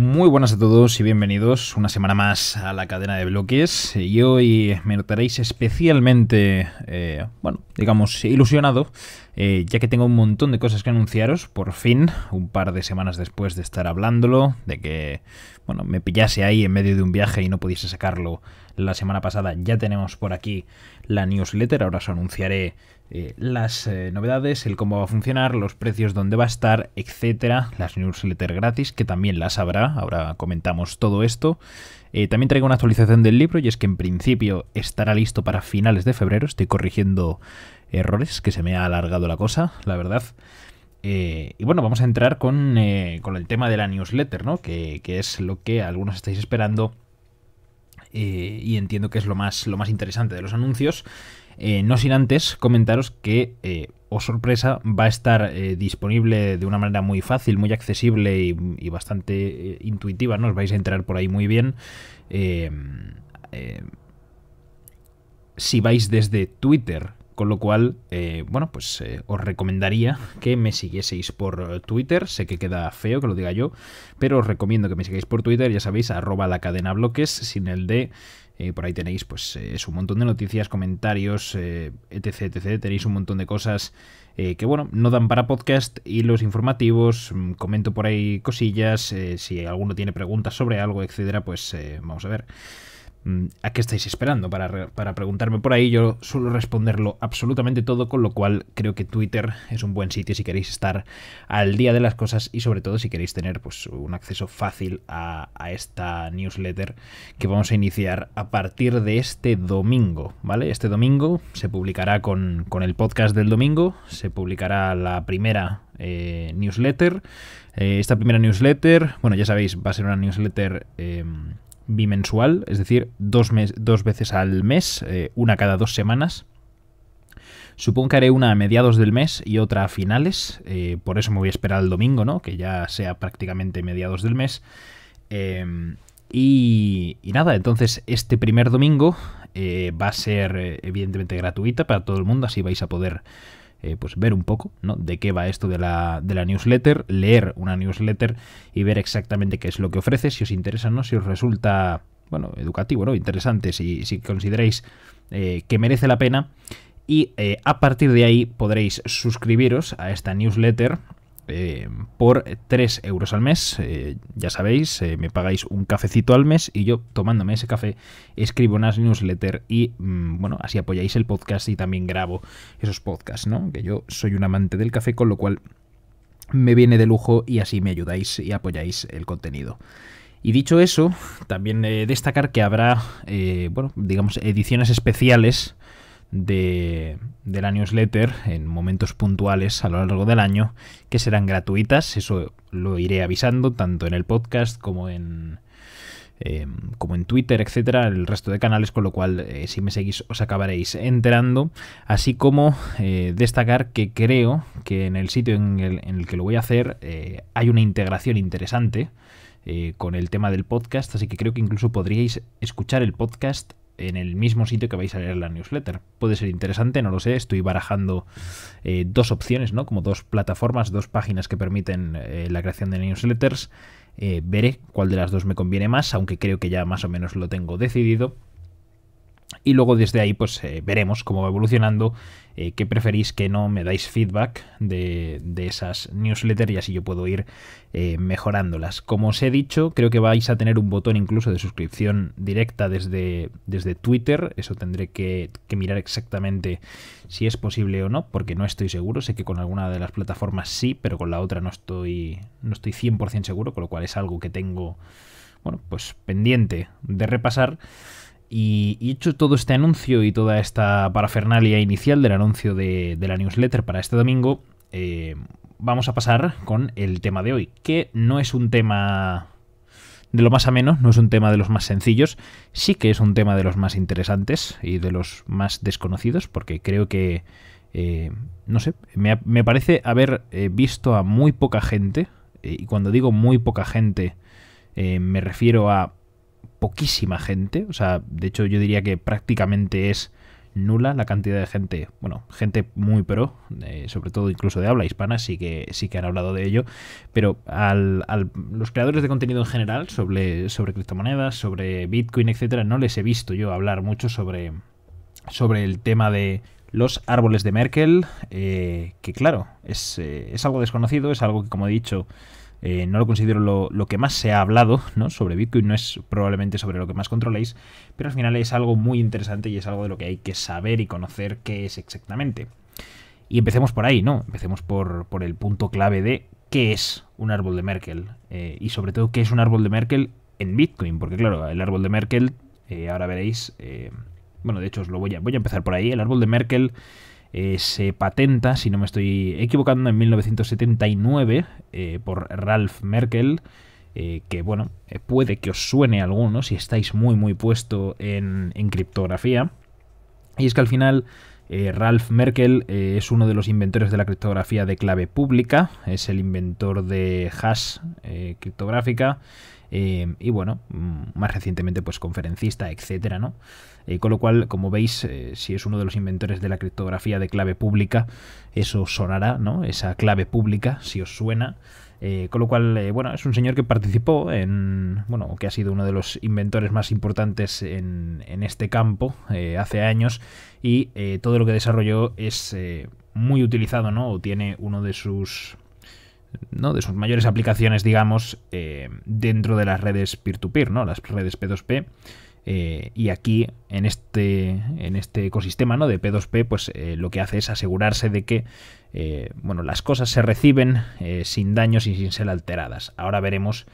Muy buenas a todos y bienvenidos una semana más a la cadena de bloques. Y hoy me notaréis especialmente, ilusionado, ya que tengo un montón de cosas que anunciaros, por fin, un par de semanas después de estar hablándolo, de que, me pillase ahí en medio de un viaje y no pudiese sacarlo la semana pasada. Ya tenemos por aquí la newsletter, ahora os anunciaré las novedades, el cómo va a funcionar, los precios, dónde va a estar, etcétera. Las newsletters gratis, que también las habrá. Ahora comentamos todo esto. También traigo una actualización del libro, y es que en principio estará listo para finales de febrero. Estoy corrigiendo errores, que se me ha alargado la cosa, la verdad. Y bueno, vamos a entrar con el tema de la newsletter, ¿no? Que es lo que algunos estáis esperando. Y entiendo que es lo más interesante de los anuncios. No sin antes comentaros que, sorpresa, va a estar disponible de una manera muy fácil, muy accesible y bastante intuitiva, ¿no? Os vais a enterar por ahí muy bien. Si vais desde Twitter, con lo cual, os recomendaría que me siguieseis por Twitter. Sé que queda feo que lo diga yo, pero os recomiendo que me sigáis por Twitter, ya sabéis, @lacadenabloques, sin el D. Por ahí tenéis es un montón de noticias, comentarios, etc. Tenéis un montón de cosas que no dan para podcast, hilos informativos, comento por ahí cosillas, si alguno tiene preguntas sobre algo, etcétera, vamos a ver. ¿A qué estáis esperando para preguntarme por ahí? Yo suelo responderlo absolutamente todo, con lo cual creo que Twitter es un buen sitio si queréis estar al día de las cosas y sobre todo si queréis tener un acceso fácil a esta newsletter que vamos a iniciar a partir de este domingo, ¿vale? Este domingo se publicará con el podcast del domingo, se publicará la primera newsletter. Esta primera newsletter, ya sabéis, va a ser una newsletter bimensual, es decir, dos veces al mes, una cada 2 semanas. Supongo que haré una a mediados del mes y otra a finales, por eso me voy a esperar al domingo, ¿no? Que ya sea prácticamente mediados del mes. Y nada, entonces este primer domingo va a ser evidentemente gratuita para todo el mundo, así vais a poder ver un poco, ¿no?, de qué va esto de la newsletter, leer una newsletter y ver exactamente qué es lo que ofrece, si os interesa, ¿no?, si os resulta, educativo, ¿no?, interesante, si consideráis que merece la pena. Y a partir de ahí podréis suscribiros a esta newsletter por 3 euros al mes. Ya sabéis, me pagáis un cafecito al mes y yo, tomándome ese café, escribo unas newsletter y así apoyáis el podcast y también grabo esos podcasts, ¿no? Que yo soy un amante del café, con lo cual me viene de lujo y así me ayudáis y apoyáis el contenido. Y dicho eso, también destacar que habrá, ediciones especiales de la newsletter en momentos puntuales a lo largo del año, que serán gratuitas. Eso lo iré avisando tanto en el podcast como en Twitter, etcétera, el resto de canales, con lo cual si me seguís os acabaréis enterando. Así como destacar que creo que en el sitio en el que lo voy a hacer hay una integración interesante con el tema del podcast, así que creo que incluso podríais escuchar el podcast en el mismo sitio que vais a leer la newsletter. Puede ser interesante, no lo sé, estoy barajando 2 opciones, ¿no?, como 2 plataformas, 2 páginas que permiten la creación de newsletters. Veré cuál de las 2 me conviene más, aunque creo que ya más o menos lo tengo decidido. Y luego desde ahí veremos cómo va evolucionando, qué preferís, qué no, me dais feedback de esas newsletters y así yo puedo ir mejorándolas. Como os he dicho, creo que vais a tener un botón incluso de suscripción directa desde Twitter. Eso tendré que mirar exactamente si es posible o no, porque no estoy seguro. Sé que con alguna de las plataformas sí, pero con la otra no estoy 100% seguro, con lo cual es algo que tengo pendiente de repasar. Y hecho todo este anuncio y toda esta parafernalia inicial del anuncio de la newsletter para este domingo, vamos a pasar con el tema de hoy, que no es un tema de lo más ameno, no es un tema de los más sencillos, sí que es un tema de los más interesantes y de los más desconocidos, porque creo que, me parece haber visto a muy poca gente, y cuando digo muy poca gente, me refiero a poquísima gente. O sea, de hecho yo diría que prácticamente es nula la cantidad de gente, bueno, gente muy pro, sobre todo incluso de habla hispana, sí que han hablado de ello, pero los creadores de contenido en general sobre criptomonedas, sobre Bitcoin, etcétera, no les he visto yo hablar mucho sobre el tema de los árboles de Merkle, que claro, es algo desconocido, es algo que, como he dicho, no lo considero lo que más se ha hablado, ¿no? Sobre Bitcoin, no es probablemente sobre lo que más controléis, pero al final es algo muy interesante y es algo de lo que hay que saber y conocer qué es exactamente. Y empecemos por ahí, ¿no? Empecemos por el punto clave de qué es un árbol de Merkle, y sobre todo qué es un árbol de Merkle en Bitcoin, porque claro, el árbol de Merkle, ahora veréis, bueno, de hecho voy a empezar por ahí. El árbol de Merkle se patenta, si no me estoy equivocando, en 1979 por Ralph Merkle, que bueno, puede que os suene alguno si estáis muy puesto en criptografía. Y es que al final Ralph Merkle es uno de los inventores de la criptografía de clave pública, es el inventor de hash criptográfica, y bueno, más recientemente pues conferencista, etcétera, ¿no? Con lo cual, como veis, si es uno de los inventores de la criptografía de clave pública, eso sonará, ¿no? Esa clave pública, si os suena. Con lo cual, bueno, es un señor que participó bueno, que ha sido uno de los inventores más importantes en este campo hace años, y todo lo que desarrolló es muy utilizado, ¿no? O tiene uno de sus mayores aplicaciones, digamos, dentro de las redes peer-to-peer, ¿no? Las redes P2P. Y aquí, en este ecosistema, ¿no? de P2P, pues lo que hace es asegurarse de que bueno, las cosas se reciben sin daños y sin ser alteradas. Ahora veremos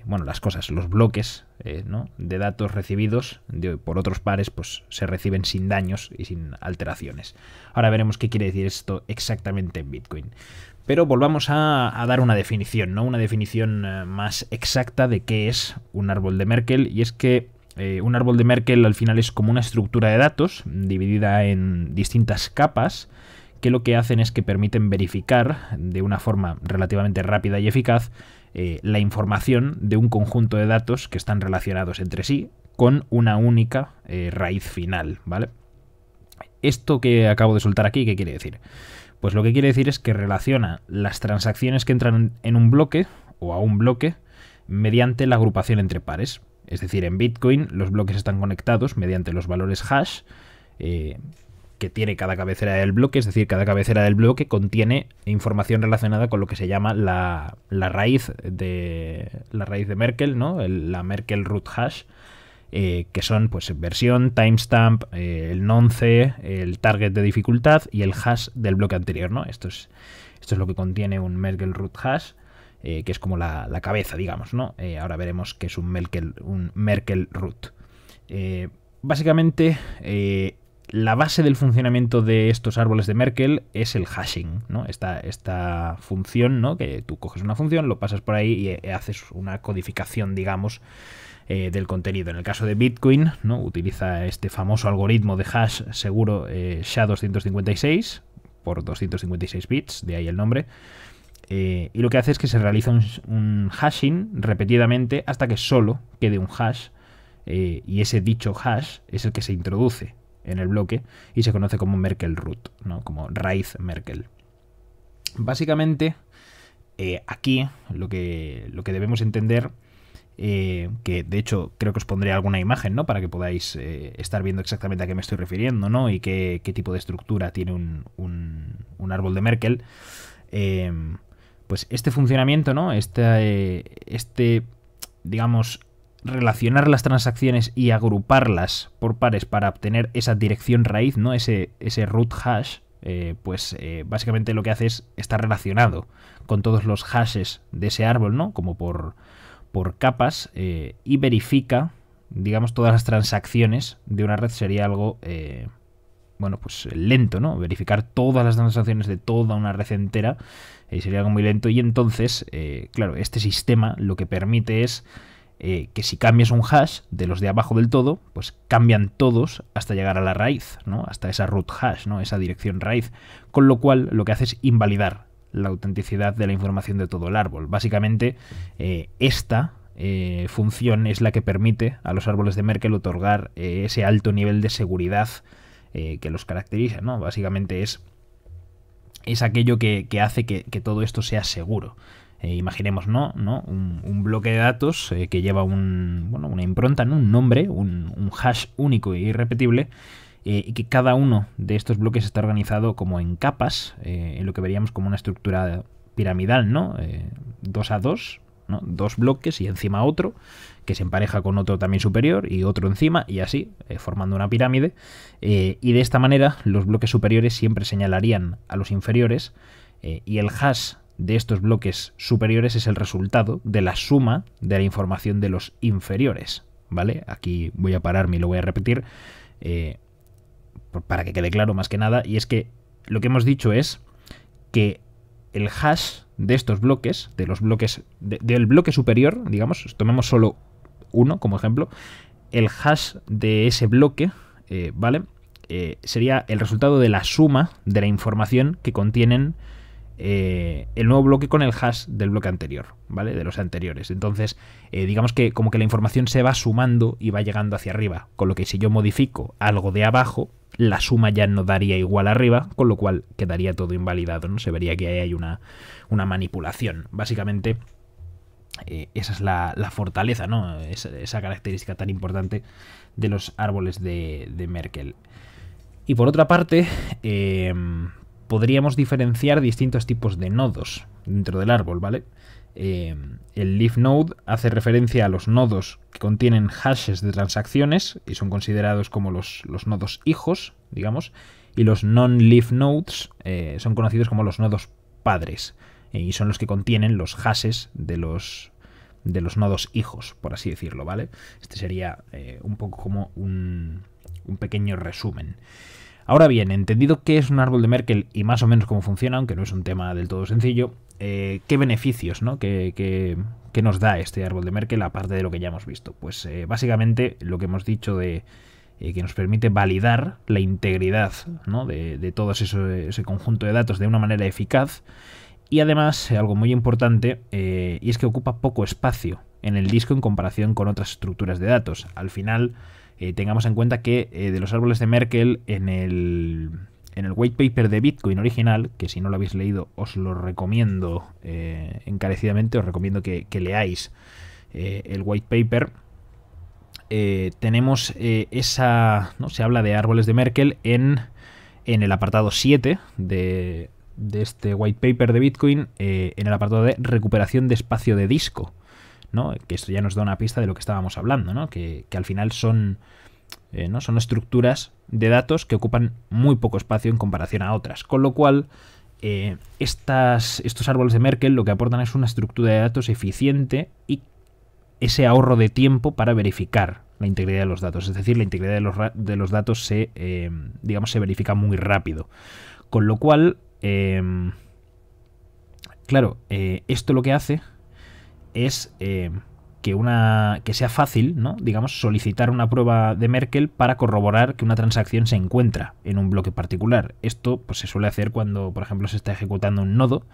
bueno, las cosas, los bloques ¿no? de datos recibidos por otros pares, pues se reciben sin daños y sin alteraciones. Ahora veremos qué quiere decir esto exactamente en Bitcoin. Pero volvamos a dar una definición, ¿no? Una definición más exacta de qué es un árbol de Merkle, y es que un árbol de Merkle al final es como una estructura de datos dividida en distintas capas que lo que hacen es que permiten verificar de una forma relativamente rápida y eficaz la información de un conjunto de datos que están relacionados entre sí con una única raíz final, ¿vale? Esto que acabo de soltar aquí, ¿qué quiere decir? Pues lo que quiere decir es que relaciona las transacciones que entran en un bloque o a un bloque mediante la agrupación entre pares. Es decir, en Bitcoin los bloques están conectados mediante los valores hash que tiene cada cabecera del bloque, es decir, cada cabecera del bloque contiene información relacionada con lo que se llama la raíz de Merkle, ¿no? La Merkle root hash, que son pues versión, timestamp, el nonce, el target de dificultad y el hash del bloque anterior, ¿no? Esto es lo que contiene un Merkle root hash, que es como la cabeza, digamos, ¿no? Ahora veremos qué es un Merkle root. Básicamente, la base del funcionamiento de estos árboles de Merkle es el hashing, ¿no? Esta función, ¿no? Que tú coges una función, lo pasas por ahí y haces una codificación, digamos, del contenido. En el caso de Bitcoin, ¿no? Utiliza este famoso algoritmo de hash seguro SHA-256 por 256 bits, de ahí el nombre. Y lo que hace es que se realiza un hashing repetidamente hasta que solo quede un hash, y ese dicho hash es el que se introduce en el bloque y se conoce como Merkle root, ¿no? Como raíz Merkle. Básicamente, aquí lo que debemos entender, que de hecho creo que os pondré alguna imagen, ¿no? Para que podáis estar viendo exactamente a qué me estoy refiriendo, ¿no? Y qué tipo de estructura tiene un árbol de Merkle. Pues este funcionamiento, ¿no? Digamos, relacionar las transacciones y agruparlas por pares para obtener esa dirección raíz, ¿no? Ese root hash, básicamente lo que hace es estar relacionado con todos los hashes de ese árbol, ¿no? Como por capas, y verifica, digamos, todas las transacciones de una red. Sería algo, bueno, pues lento, ¿no? Verificar todas las transacciones de toda una red entera sería algo muy lento, y entonces, claro, este sistema lo que permite es que si cambias un hash de los de abajo del todo, pues cambian todos hasta llegar a la raíz, ¿no? Hasta esa root hash, ¿no? Esa dirección raíz, con lo cual lo que hace es invalidar la autenticidad de la información de todo el árbol. Básicamente, esta función es la que permite a los árboles de Merkle otorgar ese alto nivel de seguridad que los caracteriza, ¿no? Básicamente es aquello que hace que todo esto sea seguro. Imaginemos, ¿no? Un bloque de datos que lleva una impronta, ¿no? Un nombre, un hash único e irrepetible, y que cada uno de estos bloques está organizado como en capas, en lo que veríamos como una estructura piramidal, ¿no? 2 a 2, ¿no? 2 bloques y encima otro, que se empareja con otro también superior y otro encima, y así, formando una pirámide. Y de esta manera los bloques superiores siempre señalarían a los inferiores, y el hash de estos bloques superiores es el resultado de la suma de la información de los inferiores, ¿vale? Aquí voy a pararme y lo voy a repetir para que quede claro más que nada, y es que lo que hemos dicho es que el hash de estos bloques, de los bloques del bloque superior, digamos, tomemos solo uno como ejemplo, el hash de ese bloque, ¿vale? Sería el resultado de la suma de la información que contienen el nuevo bloque con el hash del bloque anterior, ¿vale? De los anteriores. Entonces, digamos que como que la información se va sumando y va llegando hacia arriba, con lo que si yo modifico algo de abajo, la suma ya no daría igual arriba, con lo cual quedaría todo invalidado, ¿no? Se vería que ahí hay una manipulación. Básicamente, esa es la fortaleza, ¿no? Esa característica tan importante de los árboles de Merkle. Y por otra parte, podríamos diferenciar distintos tipos de nodos dentro del árbol, ¿vale? El leaf node hace referencia a los nodos que contienen hashes de transacciones y son considerados como los nodos hijos, digamos, y los non-leaf nodes son conocidos como los nodos padres, y son los que contienen los hashes de los nodos hijos, por así decirlo, ¿vale? Este sería un poco como un pequeño resumen. Ahora bien, entendido qué es un árbol de Merkle y más o menos cómo funciona, aunque no es un tema del todo sencillo, ¿qué beneficios, ¿no? ¿Qué nos da este árbol de Merkle aparte de lo que ya hemos visto? Pues básicamente lo que hemos dicho de que nos permite validar la integridad, ¿no? de todo ese conjunto de datos de una manera eficaz, y además algo muy importante, y es que ocupa poco espacio en el disco en comparación con otras estructuras de datos. Al final, tengamos en cuenta que de los árboles de Merkle en el white paper de Bitcoin original, que si no lo habéis leído os lo recomiendo encarecidamente, os recomiendo que leáis el white paper, tenemos ¿no? Se habla de árboles de Merkle en el apartado 7 de este white paper de Bitcoin, en el apartado de recuperación de espacio de disco, ¿no? Que esto ya nos da una pista de lo que estábamos hablando, ¿no? Que al final son estructuras de datos que ocupan muy poco espacio en comparación a otras, con lo cual estos árboles de Merkle lo que aportan es una estructura de datos eficiente y ese ahorro de tiempo para verificar la integridad de los datos, es decir, la integridad de los datos se verifica muy rápido, con lo cual claro, esto lo que hace es que sea fácil, ¿no? Digamos, solicitar una prueba de Merkle para corroborar que una transacción se encuentra en un bloque particular. Esto pues, se suele hacer cuando, por ejemplo, se está ejecutando un nodo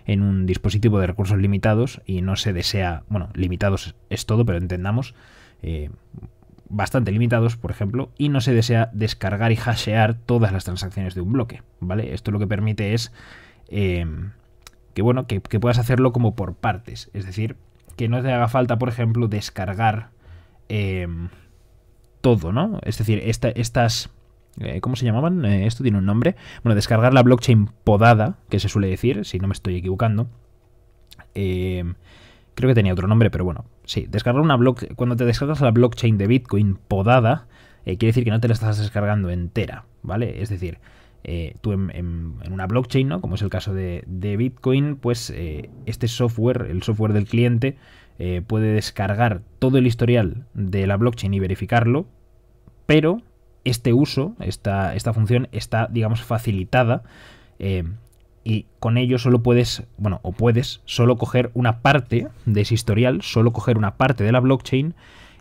en un dispositivo de recursos limitados y no se desea, bueno, limitados es todo, pero entendamos, bastante limitados, por ejemplo, y no se desea descargar y hashear todas las transacciones de un bloque, ¿vale? Esto lo que permite es que puedas hacerlo como por partes, es decir, que no te haga falta, por ejemplo, descargar todo, ¿no? Es decir, estas... ¿cómo se llamaban? Esto tiene un nombre. Bueno, descargar la blockchain podada, que se suele decir, si no me estoy equivocando. Creo que tenía otro nombre, pero bueno. Sí, descargar cuando te descargas la blockchain de Bitcoin podada, quiere decir que no te la estás descargando entera, ¿vale? Es decir, tú en una blockchain, ¿no? Como es el caso de Bitcoin, pues este software, el software del cliente, puede descargar todo el historial de la blockchain y verificarlo, pero este uso, esta función está, digamos, facilitada, y con ello solo puedes solo coger una parte de ese historial, solo coger una parte de la blockchain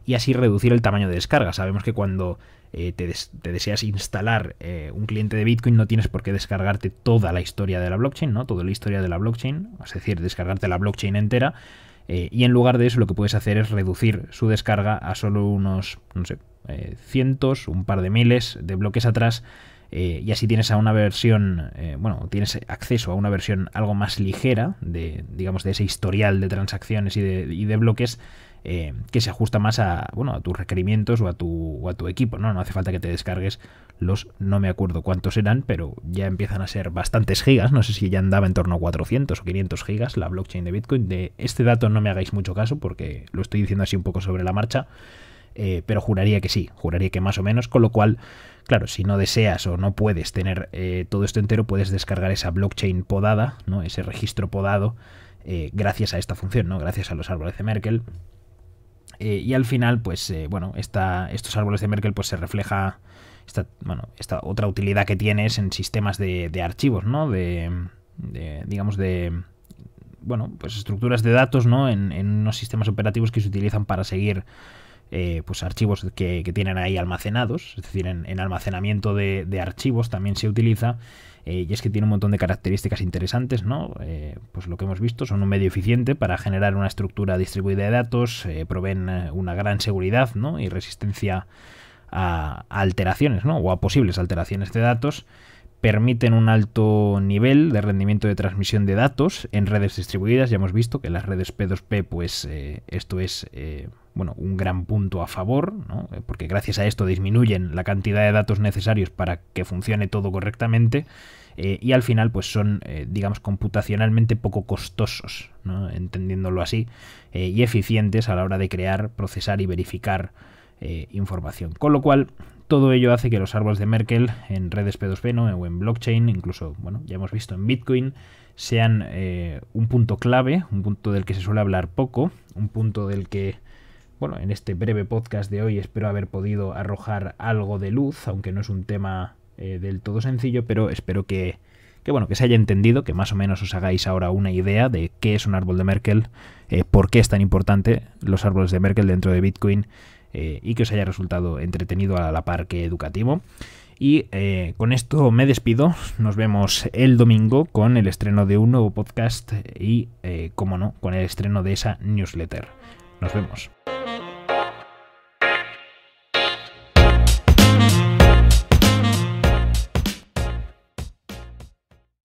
y así reducir el tamaño de descarga. Sabemos que cuando te deseas instalar un cliente de Bitcoin no tienes por qué descargarte toda la historia de la blockchain, ¿no? Toda la historia de la blockchain, es decir, descargarte la blockchain entera, Y en lugar de eso lo que puedes hacer es reducir su descarga a solo unos, no sé, cientos, un par de miles de bloques atrás, y así tienes a una versión, tienes acceso a una versión algo más ligera de, digamos, de ese historial de transacciones y de bloques, que se ajusta más a tus requerimientos o a tu equipo, ¿no? No hace falta que te descargues no me acuerdo cuántos eran, pero ya empiezan a ser bastantes gigas. No sé si ya andaba en torno a 400 o 500 gigas la blockchain de Bitcoin. De este dato no me hagáis mucho caso porque lo estoy diciendo así un poco sobre la marcha, pero juraría que sí, juraría que más o menos, con lo cual, claro, si no deseas o no puedes tener todo esto entero, puedes descargar esa blockchain podada, ¿no? Ese registro podado, gracias a esta función, ¿no? Gracias a los árboles de Merkle. Y al final, pues, estos árboles de Merkle, pues se refleja esta otra utilidad que tienes en sistemas de archivos, ¿no? Pues estructuras de datos, ¿no? En unos sistemas operativos que se utilizan para seguir pues archivos que tienen ahí almacenados, es decir, en almacenamiento de archivos también se utiliza. Y es que tiene un montón de características interesantes, ¿no? Pues lo que hemos visto, son un medio eficiente para generar una estructura distribuida de datos, proveen una gran seguridad, ¿no? Y resistencia a alteraciones, ¿no? O a posibles alteraciones de datos, permiten un alto nivel de rendimiento de transmisión de datos en redes distribuidas. Ya hemos visto que las redes P2P, pues esto es un gran punto a favor, ¿no? Porque gracias a esto disminuyen la cantidad de datos necesarios para que funcione todo correctamente, y al final pues son, digamos, computacionalmente poco costosos, ¿no? Entendiéndolo así, y eficientes a la hora de crear, procesar y verificar información. Con lo cual, todo ello hace que los árboles de Merkle en redes P2P, ¿no? O en blockchain, incluso, ya hemos visto en Bitcoin, sean un punto clave, un punto del que se suele hablar poco, un punto del que, en este breve podcast de hoy espero haber podido arrojar algo de luz, aunque no es un tema del todo sencillo, pero espero que se haya entendido, que más o menos os hagáis ahora una idea de qué es un árbol de Merkle, por qué es tan importante los árboles de Merkle dentro de Bitcoin, y que os haya resultado entretenido a la par que educativo. Y con esto me despido. Nos vemos el domingo con el estreno de un nuevo podcast y, como no, con el estreno de esa newsletter. Nos vemos.